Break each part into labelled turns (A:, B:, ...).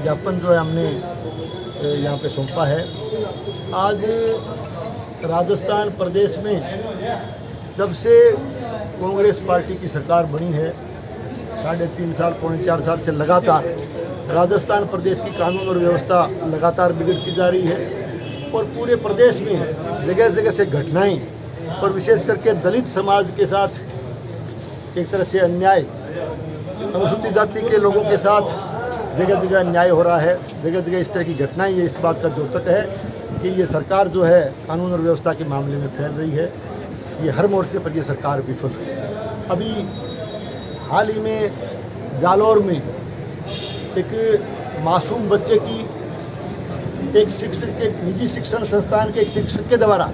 A: ज्ञापन जो है हमने यहाँ पे सौंपा है। आज राजस्थान प्रदेश में जब से कांग्रेस पार्टी की सरकार बनी है, 3.5 साल पौने 4 साल से लगातार राजस्थान प्रदेश की कानून और व्यवस्था लगातार बिगड़ती जा रही है और पूरे प्रदेश में जगह जगह से घटनाएं और विशेष करके दलित समाज के साथ एक तरह से अन्याय, अनुसूचित जाति के लोगों के साथ जगह जगह अन्याय हो रहा है, जगह जगह इस तरह की घटनाएं। ये इस बात का द्योतक है कि ये सरकार जो है कानून और व्यवस्था के मामले में फैल रही है। ये हर मोर्चे पर ये सरकार विफल है। अभी हाल ही में जालौर में एक मासूम बच्चे की एक शिक्षक के निजी शिक्षण संस्थान के एक शिक्षक के द्वारा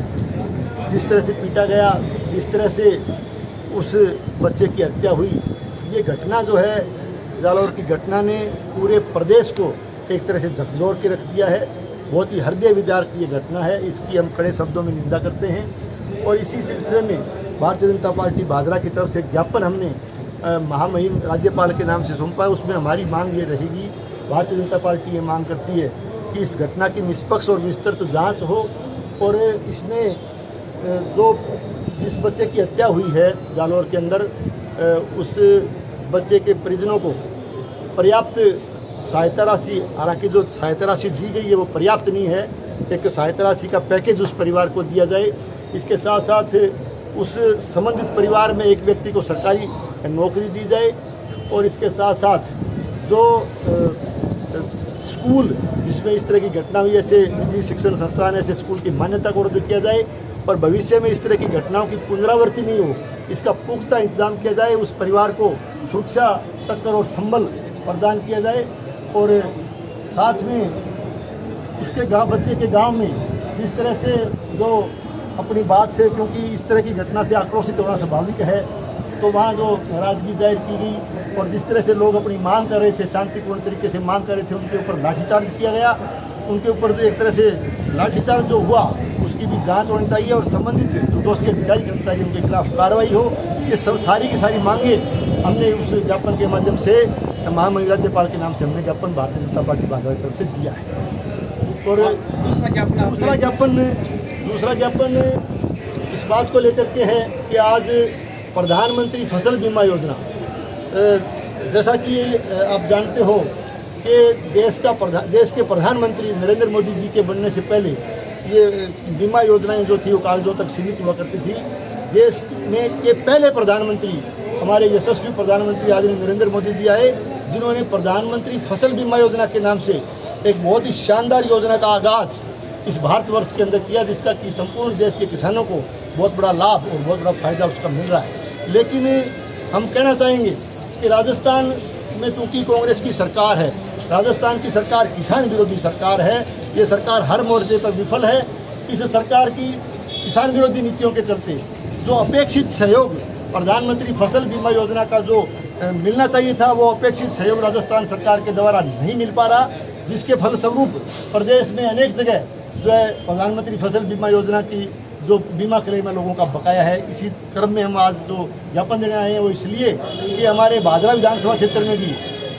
A: जिस तरह से पीटा गया, जिस तरह से उस बच्चे की हत्या हुई, ये घटना जो है जालौर की घटना ने पूरे प्रदेश को एक तरह से झकझोर के रख दिया है। बहुत ही हृदय विदारक ये घटना है, इसकी हम कड़े शब्दों में निंदा करते हैं। और इसी सिलसिले में भारतीय जनता पार्टी भादरा की तरफ से ज्ञापन हमने महामहिम राज्यपाल के नाम से सौंपा है। उसमें हमारी मांग ये रहेगी, भारतीय जनता पार्टी ये मांग करती है कि इस घटना की निष्पक्ष और विस्तृत जांच हो और इसमें जो जिस बच्चे की हत्या हुई है जालौर के अंदर, उस बच्चे के परिजनों को पर्याप्त सहायता राशि, हालांकि जो सहायता राशि दी गई है वो पर्याप्त नहीं है, एक सहायता राशि का पैकेज उस परिवार को दिया जाए। इसके साथ साथ उस संबंधित परिवार में एक व्यक्ति को सरकारी नौकरी दी जाए और इसके साथ साथ जो स्कूल जिसमें इस तरह की घटना हुई, ऐसे निजी शिक्षण संस्थान, ऐसे स्कूल की मान्यता को रद्द किया जाए और भविष्य में इस तरह की घटनाओं की पुनरावृत्ति नहीं हो, इसका पुख्ता इंतजाम किया जाए। उस परिवार को सुरक्षा चक्कर और संबल प्रदान किया जाए और साथ में उसके गाँव, बच्चे के गांव में जिस तरह से जो अपनी बात से, क्योंकि इस तरह की घटना से आक्रोशित होना स्वाभाविक है, तो वहाँ जो नाराजगी जाहिर की गई और जिस तरह से लोग अपनी मांग कर रहे थे, शांतिपूर्ण तरीके से मांग कर रहे थे, उनके ऊपर लाठीचार्ज किया गया। उनके ऊपर जो एक तरह से लाठीचार्ज जो हुआ उसकी भी जांच होनी चाहिए और संबंधित जो दोषी अधिकारी कर्मचारी उनके खिलाफ कार्रवाई हो। ये सब सारी की सारी मांगे हमने उस ज्ञापन के माध्यम से महामहिम राज्यपाल के नाम से हमने ज्ञापन भारतीय जनता पार्टी भाजपा की तरफ से दिया है। और दूसरा ज्ञापन इस बात को लेकर के है कि आज प्रधानमंत्री फसल बीमा योजना, जैसा कि आप जानते हो कि देश के प्रधानमंत्री नरेंद्र मोदी जी के बनने से पहले ये बीमा योजनाएं जो थी वो कागजों तक सीमित हुआ करती थी। देश में के पहले प्रधानमंत्री, हमारे यशस्वी प्रधानमंत्री आदरणीय नरेंद्र मोदी जी आए, जिन्होंने प्रधानमंत्री फसल बीमा योजना के नाम से एक बहुत ही शानदार योजना का आगाज़ इस भारतवर्ष के अंदर किया, जिसका कि संपूर्ण देश के किसानों को बहुत बड़ा लाभ और बहुत बड़ा फ़ायदा उसका मिल रहा है। लेकिन हम कहना चाहेंगे कि राजस्थान में चूँकि कांग्रेस की सरकार है, राजस्थान की सरकार किसान विरोधी सरकार है, ये सरकार हर मोर्चे पर विफल है। इस सरकार की किसान विरोधी नीतियों के चलते जो अपेक्षित सहयोग प्रधानमंत्री फसल बीमा योजना का जो मिलना चाहिए था, वो अपेक्षित सहयोग राजस्थान सरकार के द्वारा नहीं मिल पा रहा, जिसके फलस्वरूप प्रदेश में अनेक जगह जो है प्रधानमंत्री फसल बीमा योजना की जो बीमा क्लेम है लोगों का बकाया है। इसी क्रम में हम आज जो ज्ञापन देने आए हैं वो इसलिए कि हमारे भादरा विधानसभा क्षेत्र में भी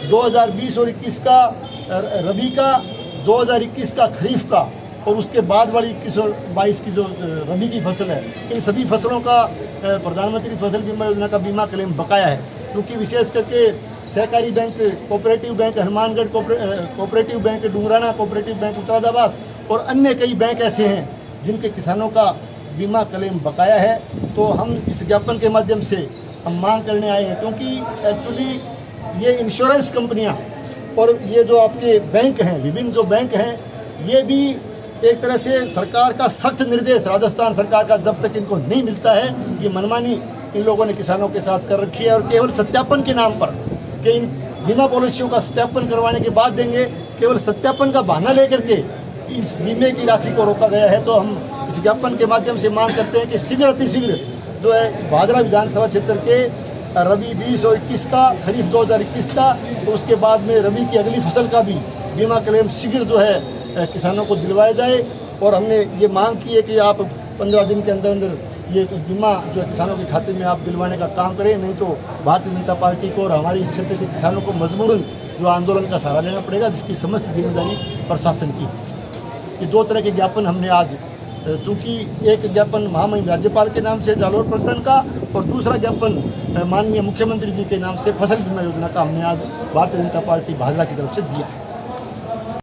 A: 2020 और 21 का रबी का, 2021 का खरीफ का और उसके बाद वाली 21 और 22 की जो रबी की फसल है, इन सभी फसलों का प्रधानमंत्री फसल बीमा योजना का बीमा क्लेम बकाया है। क्योंकि विशेष करके सहकारी bank, cooperative bank Hanumangarh, cooperative bank Dungrana, cooperative bank Uttaradabas और अन्य कई बैंक ऐसे हैं जिनके किसानों का बीमा क्लेम बकाया है। तो हम इस ज्ञापन के माध्यम से हम मांग करने आए हैं, क्योंकि एक्चुअली ये इंश्योरेंस कंपनियां और ये जो आपके बैंक हैं, विभिन्न जो बैंक हैं, ये भी एक तरह से सरकार का सख्त निर्देश, राजस्थान सरकार का जब तक इनको नहीं मिलता है, ये मनमानी इन लोगों ने किसानों के साथ कर रखी है और केवल सत्यापन के नाम पर कि इन बीमा पॉलिसियों का सत्यापन करवाने के बाद देंगे, केवल सत्यापन का बहाना लेकर के इस बीमे की राशि को रोका गया है। तो हम इस ज्ञापन के माध्यम से मांग करते हैं कि शीघ्र अतिशीघ्र जो है भादरा विधानसभा क्षेत्र के रबी 20 और 21 का, खरीफ 2021 का और उसके बाद में रबी की अगली फसल का भी बीमा क्लेम शीघ्र जो है किसानों को दिलवाया जाए। और हमने ये मांग की है कि आप 15 दिन के अंदर अंदर ये बीमा जो किसानों के खाते में आप दिलवाने का काम करें, नहीं तो भारतीय जनता पार्टी को और हमारे इस क्षेत्र के किसानों को मजबूरन जो आंदोलन का सहारा लेना पड़ेगा, जिसकी समस्त जिम्मेदारी प्रशासन की। ये दो तरह के ज्ञापन हमने आज, चूँकि एक ज्ञापन महामहिम राज्यपाल के नाम से जालोर प्रकरण का और दूसरा ज्ञापन माननीय मुख्यमंत्री जी के नाम से फसल बीमा योजना का हमने आज भारतीय जनता पार्टी भाजपा की तरफ से दिया है।